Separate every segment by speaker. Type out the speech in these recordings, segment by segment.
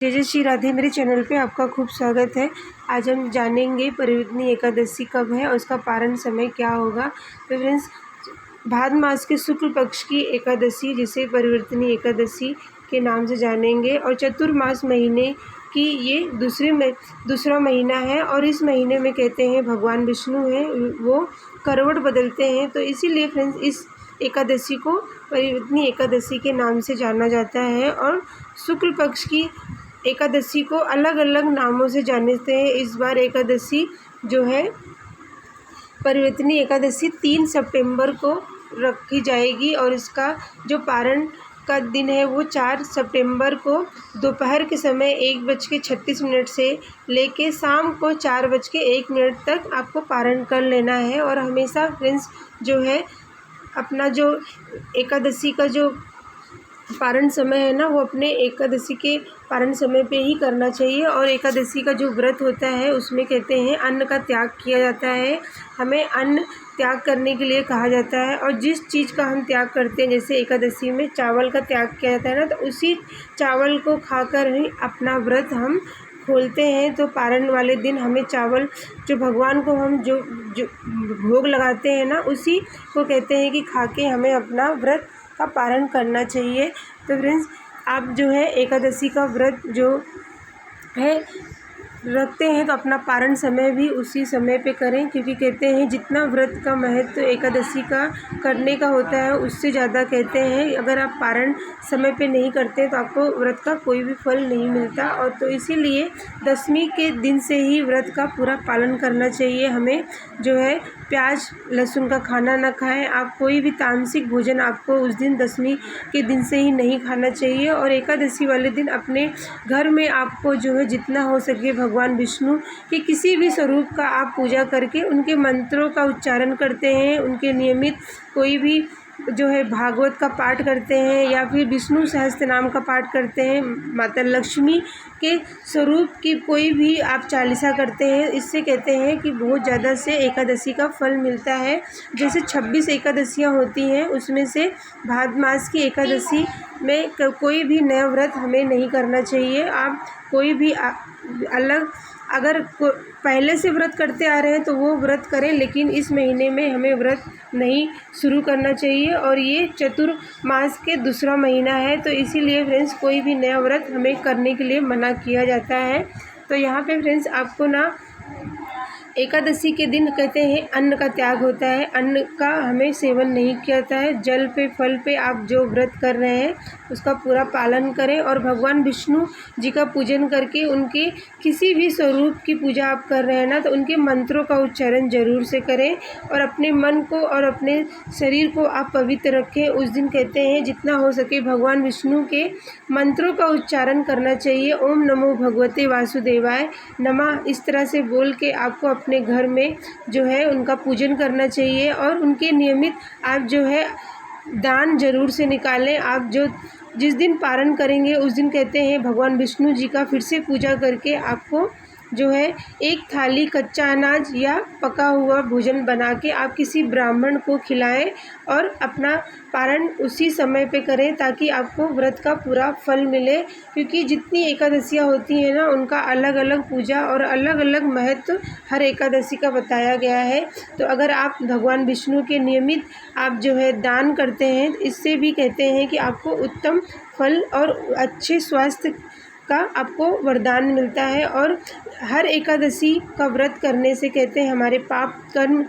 Speaker 1: जय जय श्री राधे। मेरे चैनल पे आपका खूब स्वागत है। आज हम जानेंगे परिवर्तनी एकादशी कब है और उसका पारण समय क्या होगा। तो फ्रेंड्स, भाद्र मास के शुक्ल पक्ष की एकादशी जिसे परिवर्तनी एकादशी के नाम से जानेंगे और चतुर्मास महीने की ये दूसरा महीना है और इस महीने में कहते हैं भगवान विष्णु हैं वो करवट बदलते हैं। तो इसीलिए फ्रेंड्स इस एकादशी को परिवर्तनी एकादशी के नाम से जाना जाता है और शुक्ल पक्ष की एकादशी को अलग अलग नामों से जानते हैं। इस बार एकादशी जो है परिवर्तनी एकादशी 3 सितंबर को रखी जाएगी और इसका जो पारण का दिन है वो 4 सितंबर को दोपहर के समय 1:36 से लेके शाम को 4:01 तक आपको पारण कर लेना है। और हमेशा फ्रेंड्स जो है अपना जो एकादशी का जो पारण समय है ना वो अपने एकादशी के पारण समय पे ही करना चाहिए। और एकादशी का जो व्रत होता है उसमें कहते हैं अन्न का त्याग किया जाता है। हमें अन्न त्याग करने के लिए कहा जाता है और जिस चीज़ का हम त्याग करते हैं, जैसे एकादशी में चावल का त्याग किया जाता है ना, तो उसी चावल को खाकर ही अपना व्रत हम खोलते हैं। तो पारण वाले दिन हमें चावल जो भगवान को हम जो भोग लगाते हैं ना, उसी को कहते हैं कि खा के हमें अपना व्रत का पारण करना चाहिए। तो फ्रेंड्स, आप जो है एकादशी का व्रत जो है रखते हैं तो अपना पारण समय भी उसी समय पे करें, क्योंकि कहते हैं जितना व्रत का महत्व एकादशी का करने का होता है उससे ज़्यादा कहते हैं अगर आप पारण समय पे नहीं करते तो आपको व्रत का कोई भी फल नहीं मिलता। और तो इसीलिए दशमी के दिन से ही व्रत का पूरा पालन करना चाहिए। हमें जो है प्याज लहसुन का खाना ना खाएं। आप कोई भी तामसिक भोजन आपको उस दिन दशमी के दिन से ही नहीं खाना चाहिए। और एकादशी वाले दिन अपने घर में आपको जो है जितना हो सके भगवान विष्णु के किसी भी स्वरूप का आप पूजा करके उनके मंत्रों का उच्चारण करते हैं, उनके नियमित कोई भी जो है भागवत का पाठ करते हैं या फिर विष्णु सहस्त्र नाम का पाठ करते हैं, माता लक्ष्मी के स्वरूप की कोई भी आप चालीसा करते हैं। इससे कहते हैं कि बहुत ज़्यादा से एकादशी का फल मिलता है। जैसे 26 एकादशियाँ होती हैं उसमें से भाद्र मास की एकादशी में कोई भी नया व्रत हमें नहीं करना चाहिए। आप कोई भी अलग अगर पहले से व्रत करते आ रहे हैं तो वो व्रत करें, लेकिन इस महीने में हमें व्रत नहीं शुरू करना चाहिए। और ये चतुर्मास के दूसरा महीना है तो इसीलिए फ्रेंड्स कोई भी नया व्रत हमें करने के लिए मना किया जाता है। तो यहाँ पे फ्रेंड्स आपको ना एकादशी के दिन कहते हैं अन्न का त्याग होता है, अन्न का हमें सेवन नहीं किया जाता है। जल पे फल पे आप जो व्रत कर रहे हैं उसका पूरा पालन करें और भगवान विष्णु जी का पूजन करके उनके किसी भी स्वरूप की पूजा आप कर रहे हैं ना, तो उनके मंत्रों का उच्चारण ज़रूर से करें और अपने मन को और अपने शरीर को आप पवित्र रखें। उस दिन कहते हैं जितना हो सके भगवान विष्णु के मंत्रों का उच्चारण करना चाहिए। ओम नमो भगवते वासुदेवाय नमः, इस तरह से बोल के आपको अपने घर में जो है उनका पूजन करना चाहिए। और उनके नियमित आप जो है दान जरूर से निकालें। आप जो जिस दिन पारण करेंगे उस दिन कहते हैं भगवान विष्णु जी का फिर से पूजा करके आपको जो है एक थाली कच्चा अनाज या पका हुआ भोजन बना के आप किसी ब्राह्मण को खिलाएं और अपना पारण उसी समय पे करें ताकि आपको व्रत का पूरा फल मिले। क्योंकि जितनी एकादशियाँ होती हैं ना उनका अलग अलग पूजा और अलग अलग महत्व हर एकादशी का बताया गया है। तो अगर आप भगवान विष्णु के नियमित आप जो है दान करते हैं, इससे भी कहते हैं कि आपको उत्तम फल और अच्छे स्वास्थ्य का आपको वरदान मिलता है। और हर एकादशी का व्रत करने से कहते हैं हमारे पाप कर्म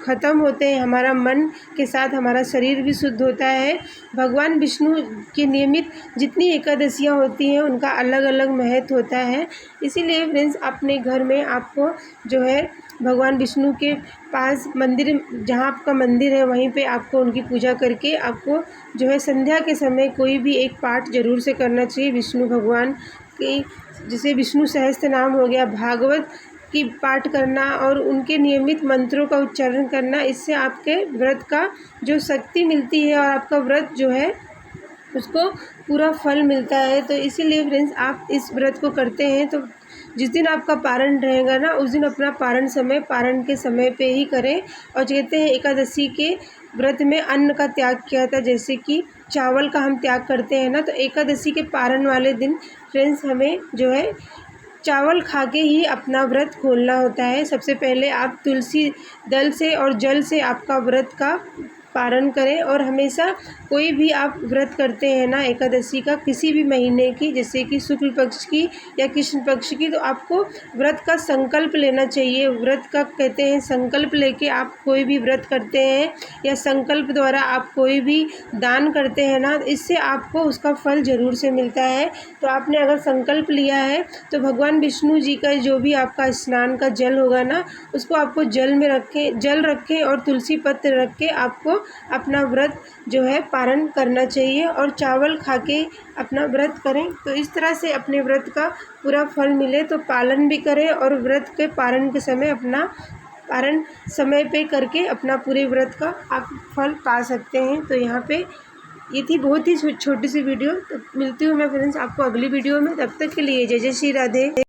Speaker 1: ख़त्म होते हैं, हमारा मन के साथ हमारा शरीर भी शुद्ध होता है। भगवान विष्णु की नियमित जितनी एकादशियाँ होती हैं उनका अलग अलग महत्व होता है। इसीलिए फ्रेंड्स अपने घर में आपको जो है भगवान विष्णु के पास मंदिर, जहाँ आपका मंदिर है वहीं पे आपको उनकी पूजा करके आपको जो है संध्या के समय कोई भी एक पाठ जरूर से करना चाहिए विष्णु भगवान की। जैसे विष्णु सहस्त्र नाम हो गया, भागवत की पाठ करना और उनके नियमित मंत्रों का उच्चारण करना, इससे आपके व्रत का जो शक्ति मिलती है और आपका व्रत जो है उसको पूरा फल मिलता है। तो इसीलिए फ्रेंड्स आप इस व्रत को करते हैं तो जिस दिन आपका पारण रहेगा ना उस दिन अपना पारण के समय पे ही करें। और कहते हैं एकादशी के व्रत में अन्न का त्याग किया था, जैसे कि चावल का हम त्याग करते हैं ना, तो एकादशी के पारण वाले दिन फ्रेंड्स हमें जो है चावल खा के ही अपना व्रत खोलना होता है। सबसे पहले आप तुलसी दल से और जल से आपका व्रत का पारण करें। और हमेशा कोई भी आप व्रत करते हैं ना एकादशी का, किसी भी महीने की, जैसे कि शुक्ल पक्ष की या कृष्ण पक्ष की, तो आपको व्रत का संकल्प लेना चाहिए। व्रत का कहते हैं संकल्प लेके आप कोई भी व्रत करते हैं या संकल्प द्वारा आप कोई भी दान करते हैं ना, इससे आपको उसका फल ज़रूर से मिलता है। तो आपने अगर संकल्प लिया है तो भगवान विष्णु जी का जो भी आपका स्नान का जल होगा ना, उसको आपको जल रखें और तुलसी पत्र रख के आपको अपना व्रत जो है पारण करना चाहिए और चावल खा के अपना व्रत करें। तो इस तरह से अपने व्रत का पूरा फल मिले तो पालन भी करें, और व्रत के पारण के समय अपना पारण समय पे करके अपना पूरे व्रत का आप फल पा सकते हैं। तो यहाँ पे ये थी बहुत ही छोटी सी वीडियो। तो मिलती हूँ मैं फ्रेंड्स आपको अगली वीडियो में, तब तक के लिए जय जय श्री राधे।